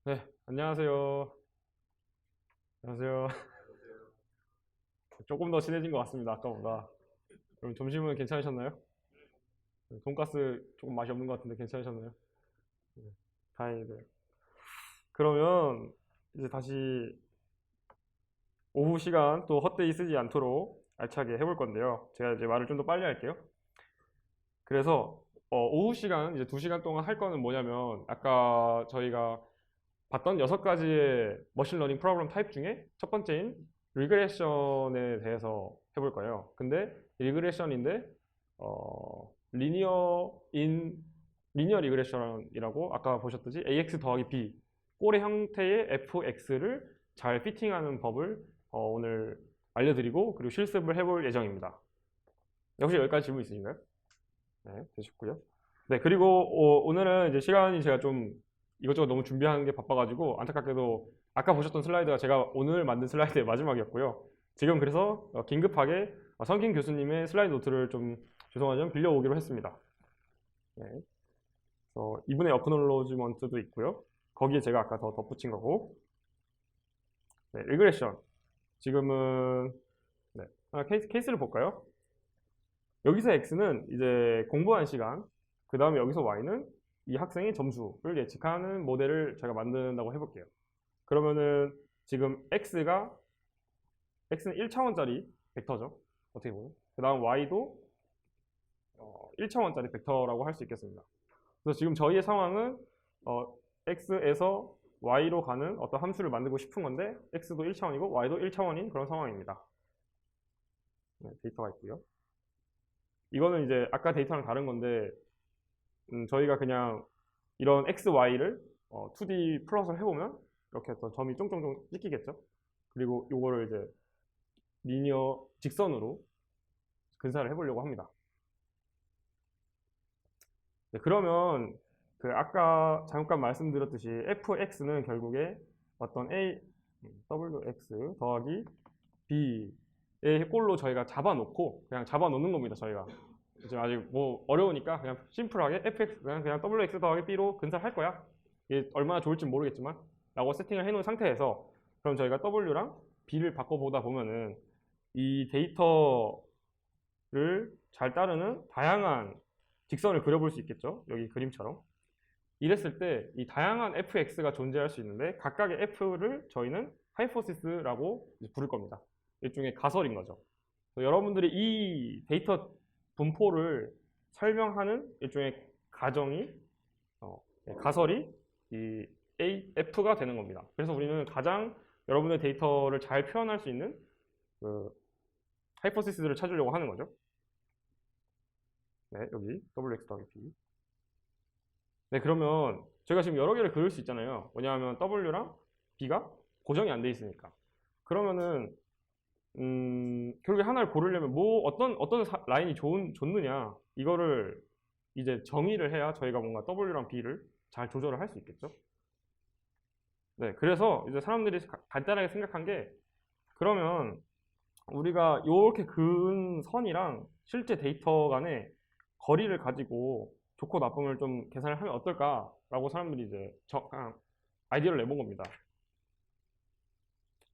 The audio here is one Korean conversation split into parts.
네, 안녕하세요. 안녕하세요. 조금 더 친해진 것 같습니다, 아까보다. 그럼 점심은 괜찮으셨나요? 네, 돈가스 조금 맛이 없는 것 같은데 괜찮으셨나요? 네, 다행이네요. 그러면 이제 다시 오후 시간 또 헛되이 쓰지 않도록 알차게 해볼 건데요. 제가 이제 말을 좀 더 빨리 할게요. 그래서 오후 시간, 이제 2시간 동안 할 거는 뭐냐면 아까 저희가 봤던 6가지의 머신러닝 프로그램 타입 중에 첫 번째인 리그레션에 대해서 해볼 거예요. 근데 리그레션인데 리니어 리그레션이라고 아까 보셨듯이 AX 더하기 B 꼴의 형태의 FX를 잘 피팅하는 법을 오늘 알려드리고 그리고 실습을 해볼 예정입니다. 혹시 여기까지 질문 있으신가요? 네, 되셨고요. 네, 그리고 오늘은 이제 시간이 제가 좀 이것저것 너무 준비하는 게 바빠가지고 안타깝게도 아까 보셨던 슬라이드가 제가 오늘 만든 슬라이드의 마지막이었고요. 지금 그래서 긴급하게 성긴 교수님의 슬라이드 노트를 좀 죄송하지만 빌려오기로 했습니다. 네, 이분의 어크놀로지먼트도 있고요. 거기에 제가 아까 더 덧붙인 거고. 네, 리그레션. 지금은 네, 케이스를 볼까요? 여기서 x는 이제 공부한 시간, 그 다음에 여기서 y는 이 학생의 점수를 예측하는 모델을 제가 만든다고 해볼게요. 그러면은 지금 x는 1차원짜리 벡터죠. 어떻게 보면. 그 다음 y도 1차원짜리 벡터라고 할 수 있겠습니다. 그래서 지금 저희의 상황은 x에서 y로 가는 어떤 함수를 만들고 싶은 건데 x도 1차원이고 y도 1차원인 그런 상황입니다. 네, 데이터가 있고요. 이거는 이제 아까 데이터랑 다른 건데 저희가 그냥 이런 x, y를 2D 플롯을 해보면 이렇게 어떤 점이 쫑쫑쫑 찍히겠죠. 그리고 이거를 이제 리니어 직선으로 근사를 해보려고 합니다. 네, 그러면 그 아까 잠깐 말씀드렸듯이 fx는 결국에 어떤 wx 더하기 b의 꼴로 저희가 잡아놓고 그냥 잡아놓는 겁니다. 저희가 지금 아직 뭐 어려우니까 그냥 심플하게 fx 그냥 wx 더하기 b로 근사를 할 거야. 이게 얼마나 좋을지 모르겠지만 라고 세팅을 해놓은 상태에서 그럼 저희가 w랑 b를 바꿔보다 보면은 이 데이터를 잘 따르는 다양한 직선을 그려볼 수 있겠죠. 여기 그림처럼. 이랬을 때 이 다양한 fx가 존재할 수 있는데 각각의 f를 저희는 하이포시스라고 부를 겁니다. 일종의 가설인 거죠. 여러분들이 이 데이터 분포를 설명하는 일종의 가정이 가설이 이 F가 되는 겁니다. 그래서 우리는 가장 여러분의 데이터를 잘 표현할 수 있는 그 하이포시스를 찾으려고 하는 거죠. 네, 여기 WX 더하기 P. 네, 그러면 저희가 지금 여러 개를 그릴 수 있잖아요. 왜냐하면 W랑 B가 고정이 안 돼 있으니까. 그러면은 결국에 하나를 고르려면 어떤 라인이 좋느냐 이거를 이제 정의를 해야 저희가 뭔가 W랑 B를 잘 조절을 할 수 있겠죠. 네, 그래서 이제 사람들이 간단하게 생각한 게 그러면 우리가 이렇게 그은 선이랑 실제 데이터 간의 거리를 가지고 좋고 나쁨을 좀 계산을 하면 어떨까라고 사람들이 이제 아이디어를 내본 겁니다.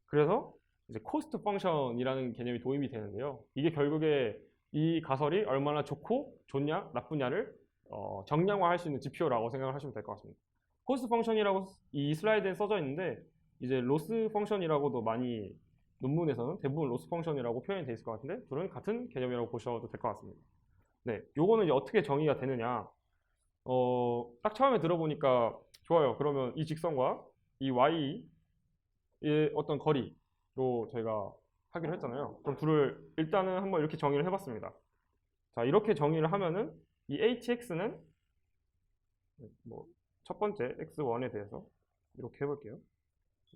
그래서 이제 코스트 펑션이라는 개념이 도입이 되는데요. 이게 결국에 이 가설이 얼마나 좋고 좋냐 나쁘냐를 정량화할 수 있는 지표라고 생각을 하시면 될 것 같습니다. 코스트 펑션이라고 이 슬라이드에 써져 있는데 이제 로스 펑션이라고도 많이 논문에서는 대부분 로스 펑션이라고 표현이 되어 있을 것 같은데 둘은 같은 개념이라고 보셔도 될 것 같습니다. 네, 요거는 이제 어떻게 정의가 되느냐? 딱 처음에 들어보니까 좋아요. 그러면 이 직선과 이 y의 어떤 거리로 저희가 하기로 했잖아요. 그럼 둘을 일단은 한번 이렇게 정의를 해봤습니다. 자, 이렇게 정의를 하면은 이 hx는 뭐 첫 번째 x1에 대해서 이렇게 해볼게요.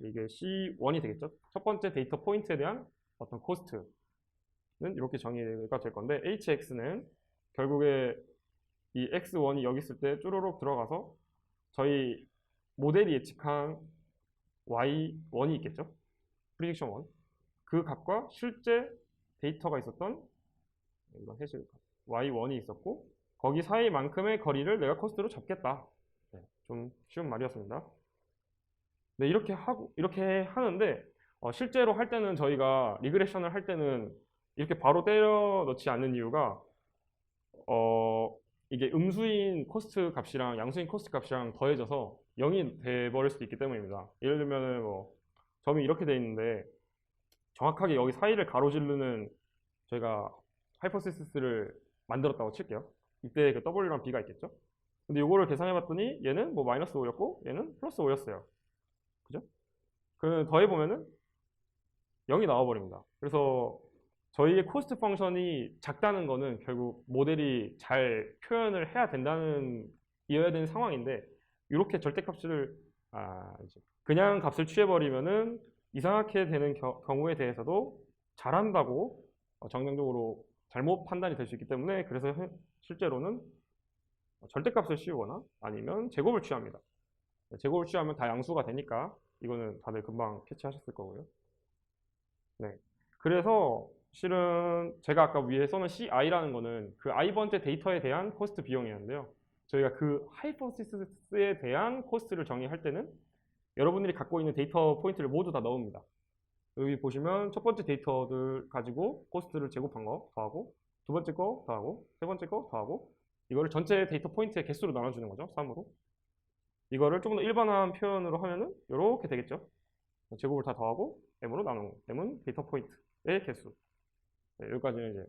이게 c1이 되겠죠. 첫 번째 데이터 포인트에 대한 어떤 코스트는 이렇게 정의가 될 건데 hx는 결국에 이 x1이 여기 있을 때 쭈루룩 들어가서 저희 모델이 예측한 y1이 있겠죠. 프리딕션 1. 그 값과 실제 데이터가 있었던 이건 해실 y1이 있었고 거기 사이만큼의 거리를 내가 코스트로 잡겠다. 네, 좀 쉬운 말이었습니다. 네, 이렇게 하는데 실제로 할 때는 저희가 리그레션을 할 때는 이렇게 바로 때려 넣지 않는 이유가 어, 이게 음수인 코스트 값이랑 양수인 코스트 값이랑 더해져서 0이 돼버릴 수도 있기 때문입니다. 예를 들면은 뭐 점이 이렇게 돼 있는데 정확하게 여기 사이를 가로지르는 저희가 하이퍼시스를 만들었다고 칠게요. 이때 그 W랑 B가 있겠죠? 근데 이거를 계산해 봤더니 얘는 뭐 마이너스 5였고 얘는 플러스 5였어요. 그죠? 그 더해보면은 0이 나와버립니다. 그래서 저희의 코스트 펑션이 작다는 거는 결국 모델이 잘 표현을 해야 된다는 이어야 되는 상황인데 이렇게 절대값을 이제 그냥 값을 취해버리면은 이상하게 되는 경우에 대해서도 잘한다고 정량적으로 잘못 판단이 될 수 있기 때문에 그래서 실제로는 절대값을 씌우거나 아니면 제곱을 취합니다. 제곱을 취하면 다 양수가 되니까 이거는 다들 금방 캐치하셨을 거고요. 네. 그래서 실은 제가 아까 위에 써놓은 CI라는 거는 그 i번째 데이터에 대한 코스트 비용이었는데요. 저희가 그 하이퍼시스에 대한 코스트를 정의할 때는 여러분들이 갖고 있는 데이터 포인트를 모두 다 넣습니다. 여기 보시면 첫 번째 데이터들 가지고 코스트를 제곱한 거 더하고 두 번째 거 더하고 세 번째 거 더하고 이거를 전체 데이터 포인트의 개수로 나눠주는 거죠. 3으로. 이거를 조금 더 일반화한 표현으로 하면은 이렇게 되겠죠. 제곱을 다 더하고 m으로 나누는 거. m은 데이터 포인트의 개수. 네, 여기까지는 이제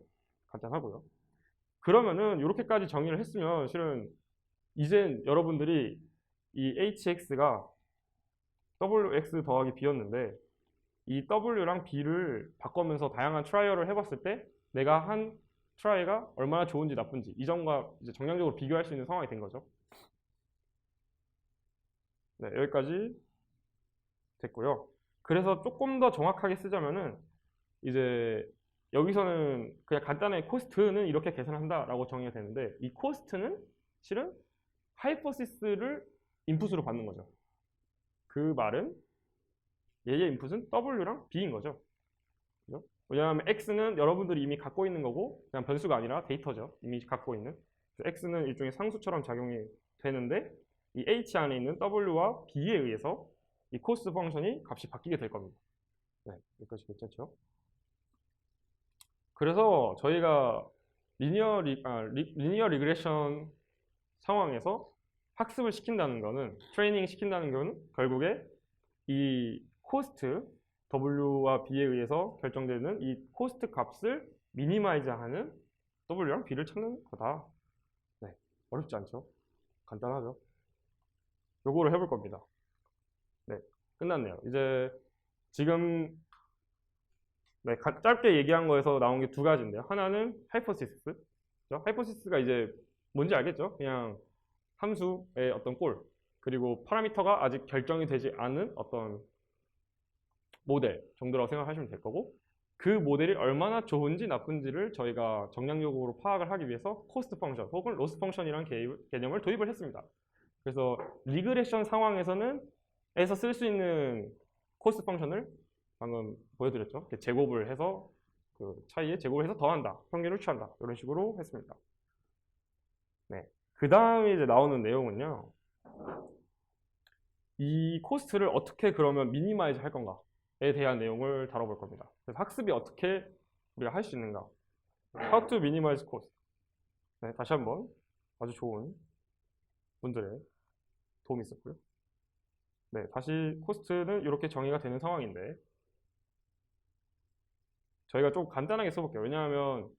간단하고요. 그러면은 이렇게까지 정의를 했으면 실은 이젠 여러분들이 이 hx가 wx 더하기 b였는데 이 w랑 b를 바꾸면서 다양한 트라이얼을 해봤을 때 내가 한 트라이가 얼마나 좋은지 나쁜지 이 점과 이제 정량적으로 비교할 수 있는 상황이 된 거죠. 네, 여기까지 됐고요. 그래서 조금 더 정확하게 쓰자면은 이제 여기서는 그냥 간단하게 코스트는 이렇게 계산한다라고 정의가 되는데 이 코스트는 실은 하이퍼시스를 인풋으로 받는 거죠. 그 말은 얘의 인풋은 W랑 B인 거죠. 그죠? 왜냐하면 X는 여러분들이 이미 갖고 있는 거고 그냥 변수가 아니라 데이터죠. 이미 갖고 있는. X는 일종의 상수처럼 작용이 되는데 이 H 안에 있는 W와 B에 의해서 이 코스트 펑션이 값이 바뀌게 될 겁니다. 네, 여기까지 괜찮죠? 그래서 저희가 리니어 리그레션 상황에서 학습을 시킨다는 거는 트레이닝 시킨다는 거는 결국에 이 코스트 W와 B에 의해서 결정되는 이 코스트 값을 미니마이즈하는 W랑 B를 찾는 거다. 네, 어렵지 않죠? 간단하죠? 요거를 해볼 겁니다. 네, 끝났네요. 이제 지금 네, 짧게 얘기한 거에서 나온 게 두 가지인데요. 하나는 하이퍼시스. 하이퍼시스가 이제 뭔지 알겠죠? 그냥 함수의 어떤 꼴 그리고 파라미터가 아직 결정이 되지 않은 어떤 모델 정도라고 생각하시면 될 거고 그 모델이 얼마나 좋은지 나쁜지를 저희가 정량적으로 파악을 하기 위해서 코스트 펑션 혹은 로스 펑션이라는 개념을 도입을 했습니다. 그래서 리그레션 상황에서는 에서 쓸 수 있는 코스트 펑션을 방금 보여드렸죠. 이렇게 제곱을 해서 그 차이에 제곱을 해서 더한다. 평균을 취한다. 이런 식으로 했습니다. 네. 그 다음에 이제 나오는 내용은요. 이 코스트를 어떻게 그러면 미니마이즈 할 건가에 대한 내용을 다뤄볼 겁니다. 그래서 학습이 어떻게 우리가 할 수 있는가. How to minimize cost. 네, 다시 한번 아주 좋은 분들의 도움이 있었고요. 네, 다시 코스트는 이렇게 정의가 되는 상황인데 저희가 좀 간단하게 써볼게요. 왜냐하면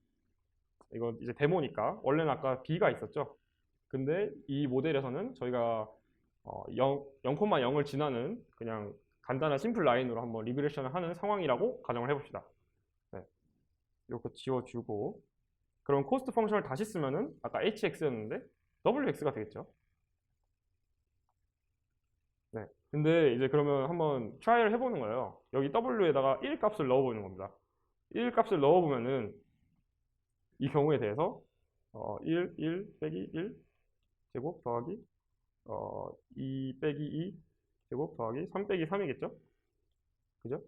이건 이제 데모니까 원래는 아까 B가 있었죠. 근데 이 모델에서는 저희가 0,0을 지나는 그냥 간단한 심플 라인으로 한번 리그레션을 하는 상황이라고 가정을 해봅시다. 네. 이렇게 지워주고 그럼 코스트 펑션을 다시 쓰면은 아까 hx였는데 wx가 되겠죠. 네. 근데 이제 그러면 한번 트라이를 해보는 거예요. 여기 w에다가 1 값을 넣어보는 겁니다. 1 값을 넣어보면은 이 경우에 대해서 1 빼기 1 제곱 더하기 2 빼기 2 제곱 더하기 3 빼기 3이겠죠? 그죠?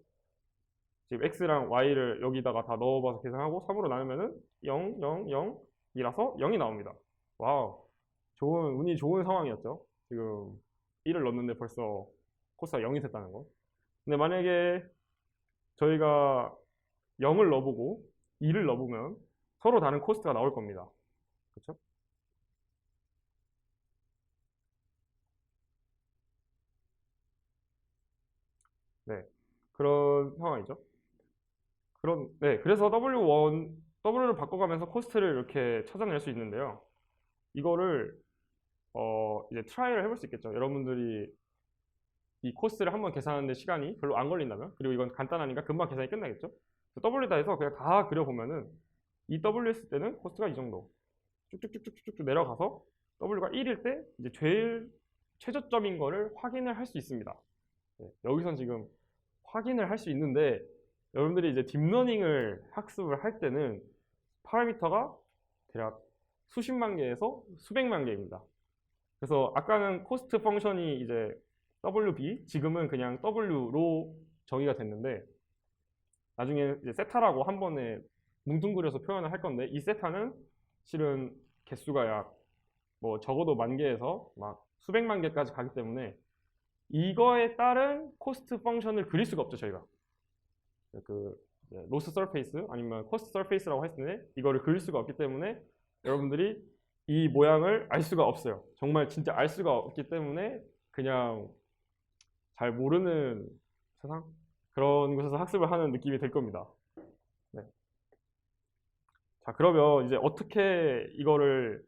지금 x랑 y를 여기다가 다 넣어봐서 계산하고 3으로 나누면은 0, 0, 0이라서 0이 나옵니다. 와우, 운이 좋은 상황이었죠. 지금 1을 넣었는데 벌써 코스트가 0이 됐다는 거. 근데 만약에 저희가 0을 넣어보고 2를 넣어보면 서로 다른 코스트가 나올 겁니다. 그렇죠? 네, 그런 상황이죠. 네, 그래서 W를 바꿔가면서 코스트를 이렇게 찾아낼 수 있는데요. 이거를 이제 트라이를 해볼 수 있겠죠. 여러분들이 이 코스트를 한번 계산하는데 시간이 별로 안 걸린다면, 그리고 이건 간단하니까 금방 계산이 끝나겠죠. W다 해서 그냥 다 그려보면은 이 W 했을 때는 코스트가 이 정도 쭉쭉쭉쭉쭉 내려가서 W가 1일 때 이제 제일 최저점인 거를 확인을 할 수 있습니다. 네, 여기선 지금 확인을 할 수 있는데 여러분들이 이제 딥러닝을 학습을 할 때는 파라미터가 대략 수십만 개에서 수백만 개입니다. 그래서 아까는 코스트 펑션이 이제 WB, 지금은 그냥 W로 정의가 됐는데 나중에 이제 세타라고 한 번에 뭉뚱그려서 표현을 할 건데 이 세타는 실은 개수가 약 뭐 적어도 만 개에서 막 수백만 개까지 가기 때문에 이거에 따른 코스트 펑션을 그릴 수가 없죠, 저희가. 그 로스 서페이스 아니면 코스트 서페이스라고 했을 때 이거를 그릴 수가 없기 때문에 여러분들이 이 모양을 알 수가 없어요. 정말 진짜 알 수가 없기 때문에 그냥 잘 모르는 세상? 그런 곳에서 학습을 하는 느낌이 될 겁니다. 네. 자, 그러면 이제 어떻게 이거를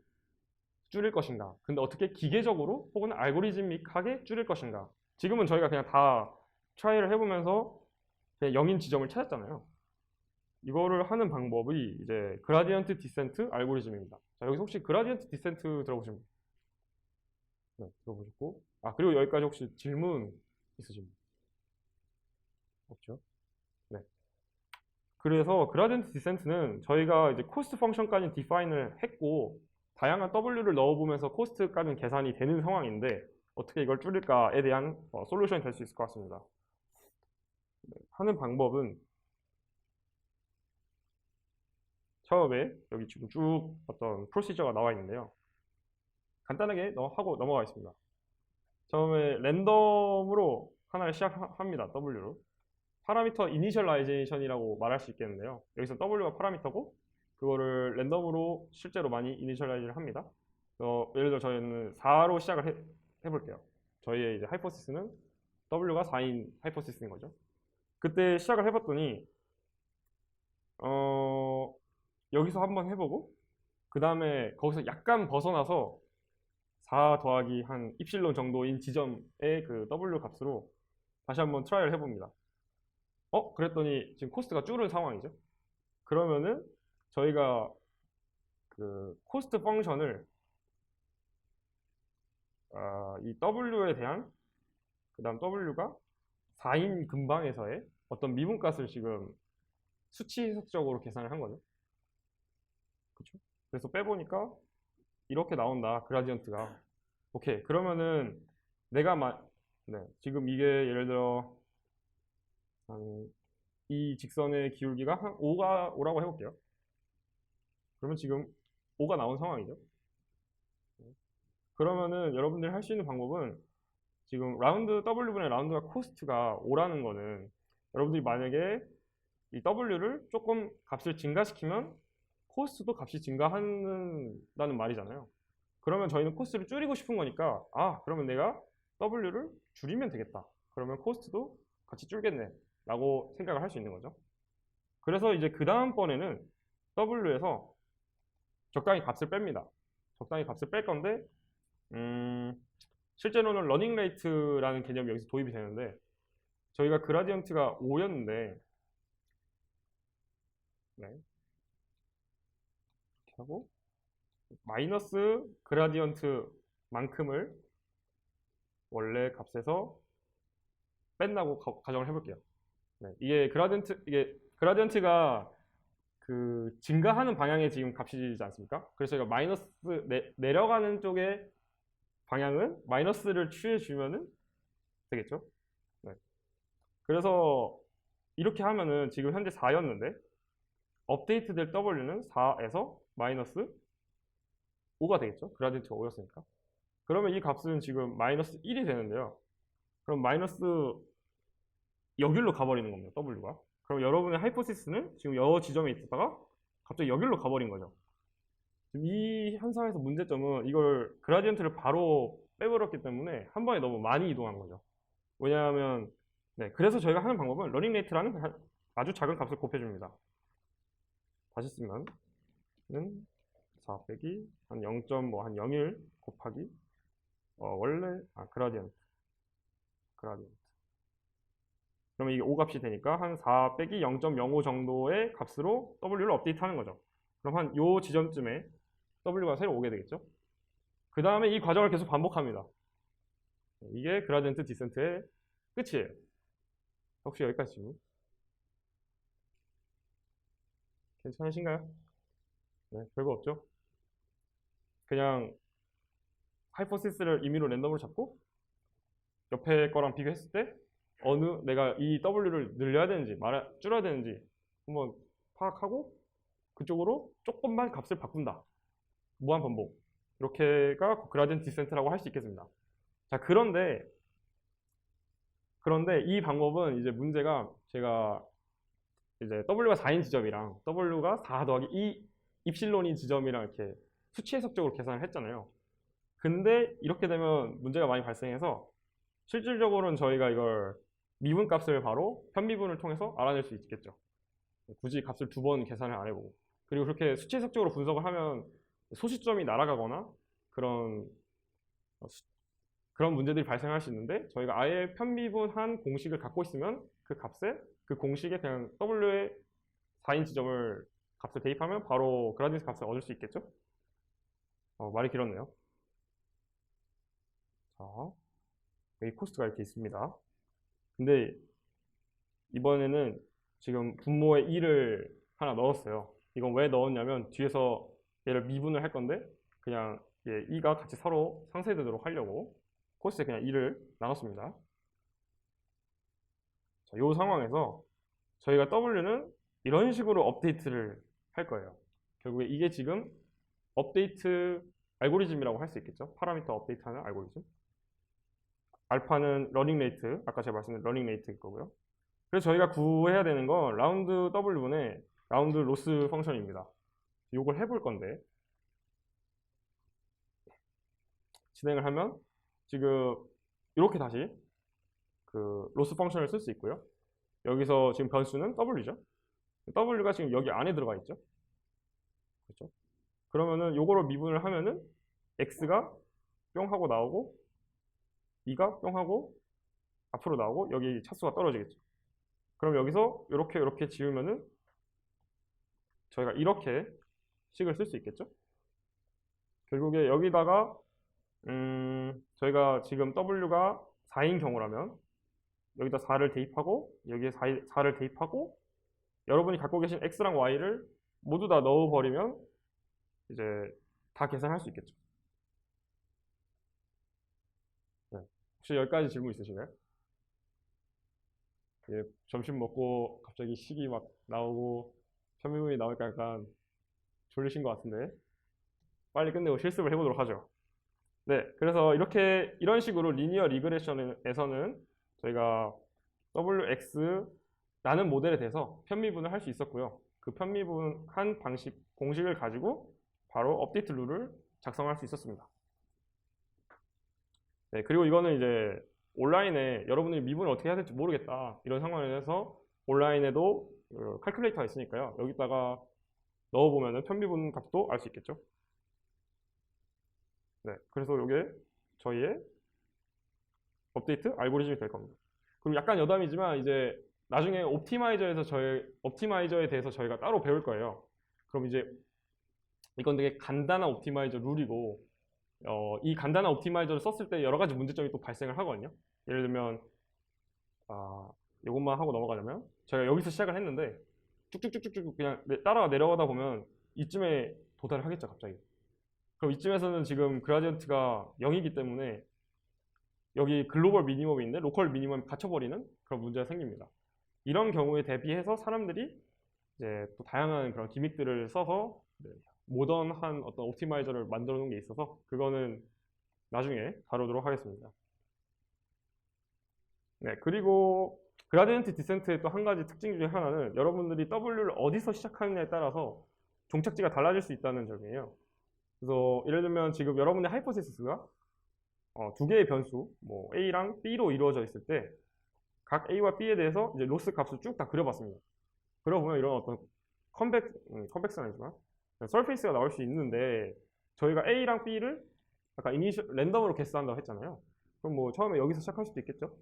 줄일 것인가? 근데 어떻게 기계적으로 혹은 알고리즘믹하게 줄일 것인가? 지금은 저희가 그냥 다 트라이를 해보면서 그냥 0인 지점을 찾았잖아요. 이거를 하는 방법이 이제 그라디언트 디센트 알고리즘입니다. 자, 여기서 혹시 그라디언트 디센트 들어보신 분? 네, 들어보셨고. 아, 그리고 여기까지 혹시 질문 있으신 분? 없죠? 네. 그래서 그라디언트 디센트는 저희가 이제 코스트 펑션까지 디파인을 했고 다양한 W를 넣어보면서 코스트까지 계산이 되는 상황인데 어떻게 이걸 줄일까에 대한 솔루션이 될 수 있을 것 같습니다. 네, 하는 방법은 처음에 여기 지금 쭉 어떤 프로시저가 나와 있는데요. 간단하게 하고 넘어가겠습니다. 처음에 랜덤으로 하나를 시작합니다. W로. 파라미터 이니셜라이제이션이라고 말할 수 있겠는데요. 여기서 W가 파라미터고 그거를 랜덤으로 실제로 많이 이니셜라이즈를 합니다. 예를 들어 저희는 4로 시작을 해볼게요. 저희의 이제 하이포시스는 W가 4인 하이포시스인 거죠. 그때 시작을 해봤더니 여기서 한번 해보고 그 다음에 거기서 약간 벗어나서 4 더하기 한 입실론 정도인 지점의 그 W 값으로 다시 한번 트라이를 해봅니다. 그랬더니 지금 코스트가 줄은 상황이죠. 그러면은 저희가 그 코스트 펑션을 이 W에 대한 그 다음 W가 4인 근방에서의 어떤 미분값을 지금 수치 해석적으로 계산을 한 거죠. 그렇죠? 그래서 빼보니까 이렇게 나온다. 그라디언트가. 오케이. 그러면은 내가 네, 지금 이게 예를 들어 이 직선의 기울기가 한 5라고 해볼게요. 그러면 지금 5가 나온 상황이죠. 그러면은 여러분들이 할 수 있는 방법은 지금 라운드 W분의 라운드가 코스트가 5라는 거는 여러분들이 만약에 이 W를 조금 값을 증가시키면 코스트도 값이 증가한다는 말이잖아요. 그러면 저희는 코스트를 줄이고 싶은 거니까 그러면 내가 W를 줄이면 되겠다. 그러면 코스트도 같이 줄겠네 라고 생각을 할 수 있는 거죠. 그래서 이제 그 다음번에는 W에서 적당히 값을 뺍니다. 적당히 값을 뺄 건데 실제로는 러닝 레이트라는 개념이 여기서 도입이 되는데 저희가 그라디언트가 5였는데 네. 이렇게 하고 마이너스 그라디언트만큼을 원래 값에서 뺀다고 가정을 해볼게요. 네. 이게 그라디언트가 그 증가하는 방향의 지금 값이지 않습니까? 그래서 저희가 마이너스 내려가는 쪽의 방향은 마이너스를 취해주면은 되겠죠? 네. 그래서 이렇게 하면은 지금 현재 4였는데 업데이트 될 W는 4에서 마이너스 5가 되겠죠? 그라디언트가 5였으니까. 그러면 이 값은 지금 마이너스 1이 되는데요. 그럼 마이너스 여길로 가버리는 겁니다. W가. 그럼 여러분의 하이포시스는 지금 여 지점에 있다가 갑자기 여길로 가버린 거죠. 지금 이 현상에서 문제점은 이걸 그라디언트를 바로 빼버렸기 때문에 한 번에 너무 많이 이동한 거죠. 왜냐하면 네, 그래서 저희가 하는 방법은 러닝 레이트라는 아주 작은 값을 곱해줍니다. 다시 쓰면 는 4 빼기 한 0.01 곱하기 원래 그라디언트 그러면 이게 5값이 되니까 한 4 빼기 0.05 정도의 값으로 W를 업데이트하는 거죠. 그럼 한 요 지점쯤에 W가 새로 오게 되겠죠. 그 다음에 이 과정을 계속 반복합니다. 이게 그라디언트 디센트의 끝이에요. 혹시 여기까지 질문? 괜찮으신가요? 네, 별거 없죠? 그냥 하이포시스를 임의로 랜덤으로 잡고 옆에 거랑 비교했을 때 내가 이 W를 늘려야 되는지 줄여야 되는지 한번 파악하고 그쪽으로 조금만 값을 바꾼다. 무한 반복. 이렇게가 그라디언트 디센트라고 할 수 있겠습니다. 자, 그런데 이 방법은 이제 문제가 제가 이제 W가 4인 지점이랑 W가 4 더하기 2 입실론인 지점이랑 이렇게 수치 해석적으로 계산을 했잖아요. 근데 이렇게 되면 문제가 많이 발생해서 실질적으로는 저희가 이걸 미분 값을 바로 편미분을 통해서 알아낼 수 있겠죠. 굳이 값을 2번 계산을 안 해보고. 그리고 그렇게 수치 해석적으로 분석을 하면 소시점이 날아가거나 그런 문제들이 발생할 수 있는데 저희가 아예 편미분한 공식을 갖고 있으면 그 공식에 그냥 W의 4인 지점을 값을 대입하면 바로 그라디언트 값을 얻을 수 있겠죠? 말이 길었네요. 자, 여기 코스트가 이렇게 있습니다. 근데 이번에는 지금 분모에 2를 하나 넣었어요. 이건 왜 넣었냐면 뒤에서 얘를 미분을 할 건데 그냥 2가 같이 서로 상쇄되도록 하려고 코스트에 그냥 2를 나눴습니다. 자, 이 상황에서 저희가 W는 이런 식으로 업데이트를 할 거예요. 결국에 이게 지금 업데이트 알고리즘이라고 할 수 있겠죠. 파라미터 업데이트하는 알고리즘. 알파는 러닝 레이트, 아까 제가 말씀드린 러닝 레이트일 거고요. 그래서 저희가 구해야 되는 건 라운드 W분의 라운드 로스 펑션입니다. 이걸 해볼 건데 진행을 하면 지금 이렇게 다시 그 로스 펑션을 쓸 수 있고요. 여기서 지금 변수는 W죠. W가 지금 여기 안에 들어가 있죠. 그렇죠? 그러면은 요거로 미분을 하면은 X가 뿅 하고 나오고 2가 뿅 하고 앞으로 나오고 여기 차수가 떨어지겠죠. 그럼 여기서 이렇게 지우면은 저희가 이렇게 식을 쓸 수 있겠죠. 결국에 여기다가 저희가 지금 W가 4인 경우라면 여기다 4를 대입하고 여기에 4를 대입하고 여러분이 갖고 계신 X랑 Y를 모두 다 넣어버리면 이제 다 계산할 수 있겠죠. 네. 혹시 여기까지 질문 있으신가요? 예, 점심 먹고 갑자기 식이 막 나오고 편미분이 나오니까 약간 졸리신 것 같은데 빨리 끝내고 실습을 해보도록 하죠. 네, 그래서 이런 식으로 리니어 리그레션에서는 저희가 WX라는 모델에 대해서 편미분을 할 수 있었고요. 그 편미분한 공식을 가지고 바로 업데이트 룰을 작성할 수 있었습니다. 네, 그리고 이거는 이제 온라인에 여러분들이 미분을 어떻게 해야 될지 모르겠다 이런 상황에서 온라인에도 칼큘레이터가 있으니까요. 여기다가 넣어보면 편미분 값도 알 수 있겠죠. 네, 그래서 이게 저희의 업데이트 알고리즘이 될 겁니다. 그리고 약간 여담이지만 이제 나중에 옵티마이저에 대해서 저희가 따로 배울 거예요. 그럼 이제 이건 되게 간단한 옵티마이저 룰이고 이 간단한 옵티마이저를 썼을 때 여러 가지 문제점이 또 발생을 하거든요. 예를 들면 이것만 하고 넘어가려면 제가 여기서 시작을 했는데 쭉쭉쭉쭉 그냥 따라 내려가다 보면 이쯤에 도달을 하겠죠, 갑자기. 그럼 이쯤에서는 지금 그라디언트가 0이기 때문에 여기 글로벌 미니멈이 있는데 로컬 미니멈이 갇혀버리는 그런 문제가 생깁니다. 이런 경우에 대비해서 사람들이 이제 또 다양한 그런 기믹들을 써서 모던한 어떤 옵티마이저를 만들어 놓은 게 있어서 그거는 나중에 다루도록 하겠습니다. 네, 그리고 그라디언트 디센트의 또 한 가지 특징 중에 하나는 여러분들이 W를 어디서 시작하느냐에 따라서 종착지가 달라질 수 있다는 점이에요. 그래서 예를 들면 지금 여러분의 하이포테시스가 두 개의 변수, 뭐 A랑 B로 이루어져 있을 때 각 A와 B에 대해서 이제 로스 값을 쭉 다 그려봤습니다. 그려보면 이런 어떤 컨벡스는 아니지만 서페이스가 나올 수 있는데 저희가 A랑 B를 약간 랜덤으로 개수한다고 했잖아요. 그럼 뭐 처음에 여기서 시작할 수도 있겠죠.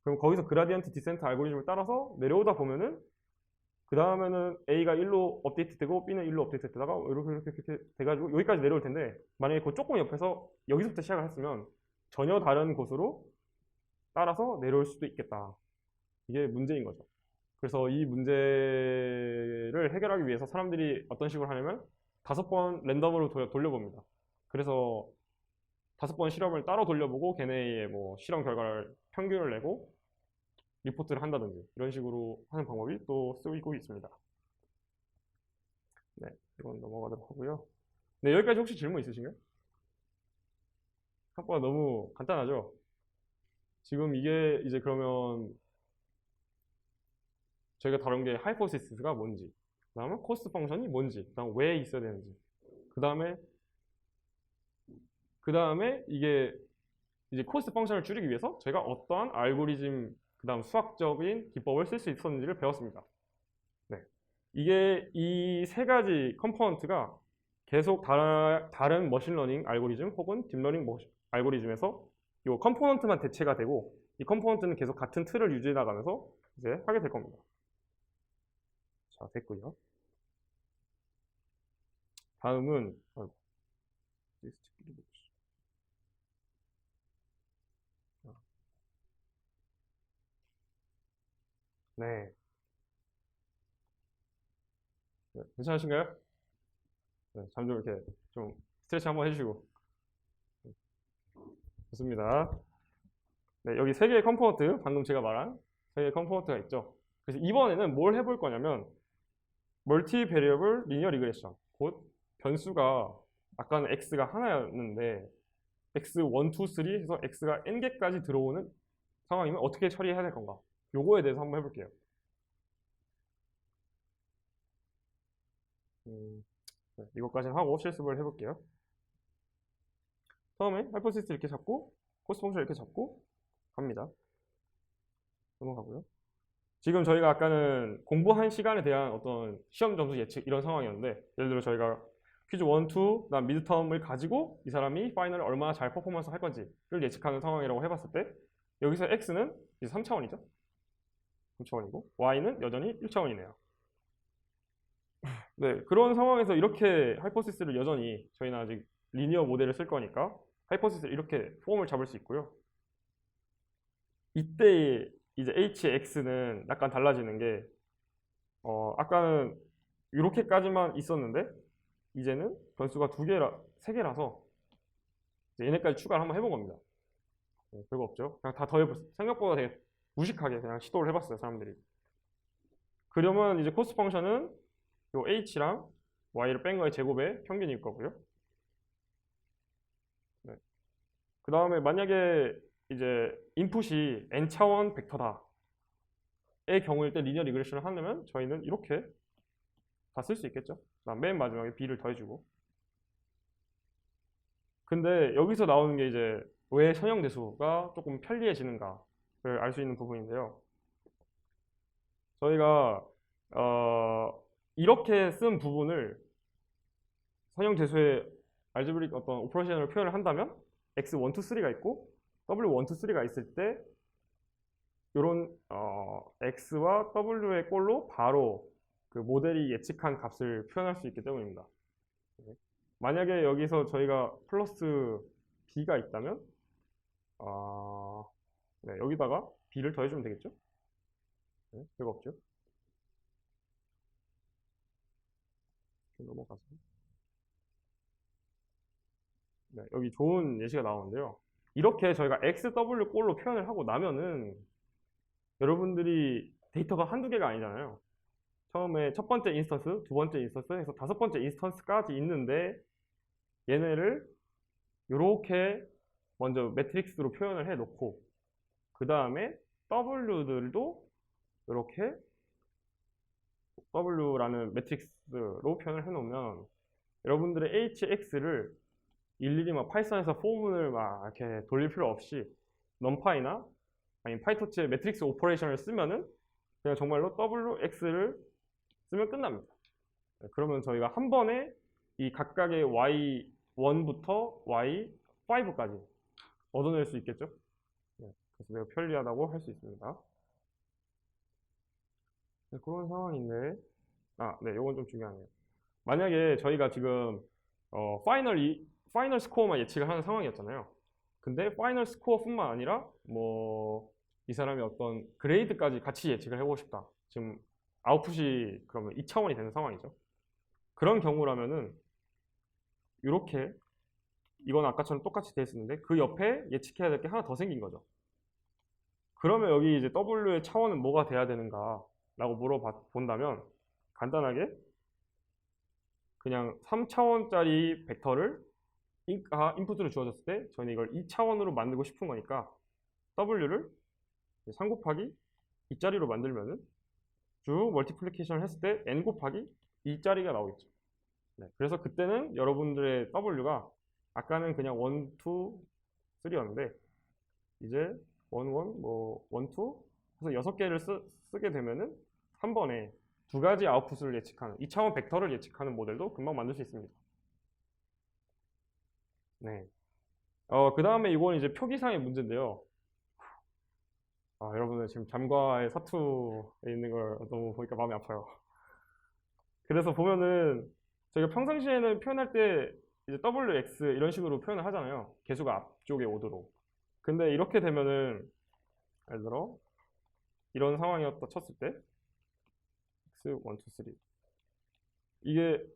그럼 거기서 그라디언트 디센트 알고리즘을 따라서 내려오다 보면은 그 다음에는 A가 1로 업데이트되고 B는 1로 업데이트되다가 이렇게 돼가지고 여기까지 내려올 텐데 만약에 그 조금 옆에서 여기서부터 시작을 했으면 전혀 다른 곳으로 따라서 내려올 수도 있겠다. 이게 문제인 거죠. 그래서 이 문제를 해결하기 위해서 사람들이 어떤 식으로 하냐면 5번 랜덤으로 돌려봅니다. 그래서 5번 실험을 따로 돌려보고 걔네의 뭐 실험 결과를 평균을 내고 리포트를 한다든지 이런 식으로 하는 방법이 또 쓰이고 있습니다. 네, 이건 넘어가도록 하고요. 네, 여기까지 혹시 질문 있으신가요? 생각보다 너무 간단하죠? 지금 이게 이제 그러면 저희가 다룬 게 하이포테시스가 뭔지, 그 다음에 코스트 펑션이 뭔지, 그 다음에 왜 있어야 되는지, 그 다음에 이게 이제 코스트 펑션을 줄이기 위해서 저희가 어떠한 알고리즘, 그 다음 수학적인 기법을 쓸 수 있었는지를 배웠습니다. 네. 이게 이 세 가지 컴포넌트가 계속 다른 머신러닝 알고리즘 혹은 딥러닝 알고리즘에서 이 컴포넌트만 대체가 되고 이 컴포넌트는 계속 같은 틀을 유지해 나가면서 이제 하게 될 겁니다. 자, 됐고요. 다음은 네. 네, 괜찮으신가요? 네, 잠 좀 이렇게 좀 스트레치 한번 해주시고. 좋습니다. 네, 여기 세 개의 컴포넌트, 방금 제가 말한 세 개의 컴포넌트가 있죠. 그래서 이번에는 뭘 해볼 거냐면 멀티 베리어블 리니어 리그레션, 곧 변수가 아까는 x가 하나였는데 x 1, 2, 3 해서 x가 n개까지 들어오는 상황이면 어떻게 처리해야 될 건가? 요거에 대해서 한번 해볼게요. 네, 이것까지는 하고 실습을 해볼게요. 처음에 하이포테시스 이렇게 잡고 코스트 펑션 이렇게 잡고 갑니다. 넘어가고요. 지금 저희가 아까는 공부한 시간에 대한 어떤 시험 점수 예측 이런 상황이었는데 예를 들어 저희가 퀴즈 1, 2, 그다음 미드텀을 가지고 이 사람이 파이널을 얼마나 잘 퍼포먼스 할 건지를 예측하는 상황이라고 해봤을 때 여기서 x는 이제 3차원이죠. 3차원이고 y는 여전히 1차원이네요. 네, 그런 상황에서 이렇게 하이포시스를 여전히 저희는 아직 리니어 모델을 쓸 거니까 하이포시스를 이렇게 폼을 잡을 수 있고요. 이때 이제 hx는 약간 달라지는 게 아까는 이렇게까지만 있었는데 이제는 변수가 세 개라서 얘네까지 추가를 한번 해본 겁니다. 네, 별거 없죠. 그냥 다 더해봤어요. 생각보다 되게 무식하게 그냥 시도를 해봤어요, 사람들이. 그러면 이제 코스트 펑션은 요 h랑 y를 뺀 거의 제곱의 평균일 거고요. 네. 그 다음에 만약에 이제 인풋이 n차원 벡터다 의 경우일 때 리니어 리그레션을 하려면 저희는 이렇게 다 쓸 수 있겠죠. 그다음 맨 마지막에 b를 더해주고. 근데 여기서 나오는 게 이제 왜 선형대수가 조금 편리해지는가를 알 수 있는 부분인데요. 저희가 이렇게 쓴 부분을 선형대수의 알제브릭 어떤 오퍼레이션을 표현을 한다면 x1, 2, 3가 있고 w1, 2, 3가 있을 때 이런 x와 w의 꼴로 바로 그 모델이 예측한 값을 표현할 수 있기 때문입니다. 만약에 여기서 저희가 플러스 b가 있다면 네, 여기다가 b를 더해주면 되겠죠? 네, 별거 없죠? 넘어가서 네, 여기 좋은 예시가 나오는데요. 이렇게 저희가 XW 꼴로 표현을 하고 나면은 여러분들이 데이터가 한두 개가 아니잖아요. 처음에 첫 번째 인스턴스, 두 번째 인스턴스 해서 5번째 인스턴스까지 있는데 얘네를 이렇게 먼저 매트릭스로 표현을 해 놓고 그 다음에 W들도 이렇게 W라는 매트릭스로 표현을 해놓으면 여러분들의 HX를 일일이 막 파이썬에서 포문을 막 이렇게 돌릴 필요 없이 넘파이나 아니면 파이토치의 매트릭스 오퍼레이션을 쓰면은 그냥 정말로 WX를 쓰면 끝납니다. 그러면 저희가 한 번에 이 각각의 Y1부터 Y5까지 얻어낼 수 있겠죠? 그래서 매우 편리하다고 할 수 있습니다. 그런 상황인데, 네, 이건 좀 중요하네요. 만약에 저희가 지금 파이널 스코어만 예측을 하는 상황이었잖아요. 근데 파이널 스코어뿐만 아니라 뭐 이 사람이 어떤 그레이드까지 같이 예측을 해보고 싶다. 지금 아웃풋이 그러면 2차원이 되는 상황이죠. 그런 경우라면은 이렇게 이건 아까처럼 똑같이 돼 있었는데 그 옆에 예측해야 될 게 하나 더 생긴 거죠. 그러면 여기 이제 W의 차원은 뭐가 돼야 되는가 라고 물어본다면 간단하게 그냥 3차원짜리 벡터를 인풋으로 주어졌을 때 저희는 이걸 2차원으로 만들고 싶은 거니까 W를 3 곱하기 2짜리로 만들면은 쭉 멀티플리케이션을 했을 때 n 곱하기 2짜리가 나오겠죠. 네, 그래서 그때는 여러분들의 W가 아까는 그냥 1, 2, 3였는데 이제 1, 1, 뭐 1, 2 해서 6개를 쓰게 되면은 한 번에 두 가지 아웃풋을 예측하는 2차원 벡터를 예측하는 모델도 금방 만들 수 있습니다. 네. 그 다음에 이건 이제 표기상의 문제인데요. 여러분들 지금 잠과의 사투에 있는 걸 너무 보니까 마음이 아파요. 그래서 보면은 저희가 평상시에는 표현할 때 이제 WX 이런 식으로 표현을 하잖아요. 개수가 앞쪽에 오도록. 근데 이렇게 되면은 예를 들어 이런 상황이었다 쳤을 때 X 1, 2, 3 이게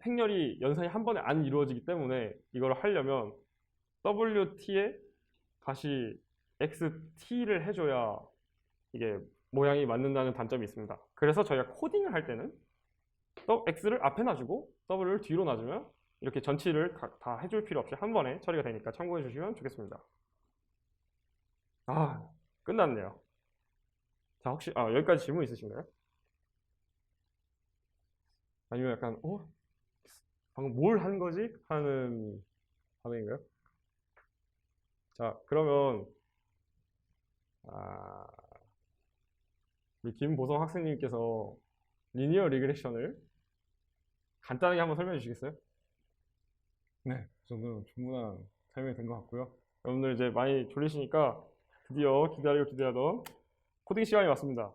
행렬이 연산이 한 번에 안 이루어지기 때문에 이걸 하려면 WT에 다시 XT를 해줘야 이게 모양이 맞는다는 단점이 있습니다. 그래서 저희가 코딩을 할 때는 X를 앞에 놔주고 W를 뒤로 놔주면 이렇게 전치를 다 해줄 필요 없이 한 번에 처리가 되니까 참고해 주시면 좋겠습니다. 끝났네요. 자, 혹시 여기까지 질문 있으신가요? 아니면 약간 방금 뭘 한 거지? 하는 반응인가요? 자, 그러면 우리 김보성 학생님께서 리니어 리그레션을 간단하게 한번 설명해 주시겠어요? 네, 그 정도는 충분한 설명이 된 것 같고요. 여러분들 이제 많이 졸리시니까 드디어 기다리던 코딩 시간이 왔습니다.